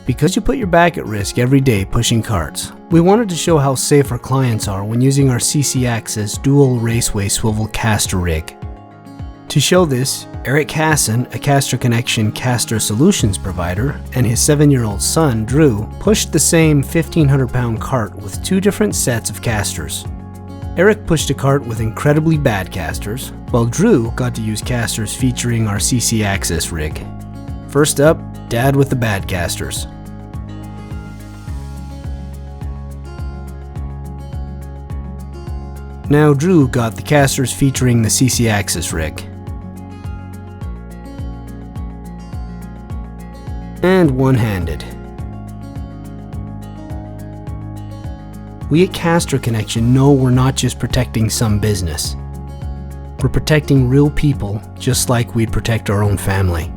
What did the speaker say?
Because you put your back at risk every day pushing carts, we wanted to show how safe our clients are when using our CC Access dual raceway swivel caster rig. To show this, Eric Hassan, a Caster Connection caster solutions provider, and his 7-year-old son, Drew, pushed the same 1,500-pound cart with 2 different sets of casters. Eric pushed a cart with incredibly bad casters, while Drew got to use casters featuring our CC Access rig. First up, Dad with the bad casters. Now Drew got the casters featuring the CC Access rig. And one-handed. We at Caster Connection know we're not just protecting some business. We're protecting real people just like we'd protect our own family.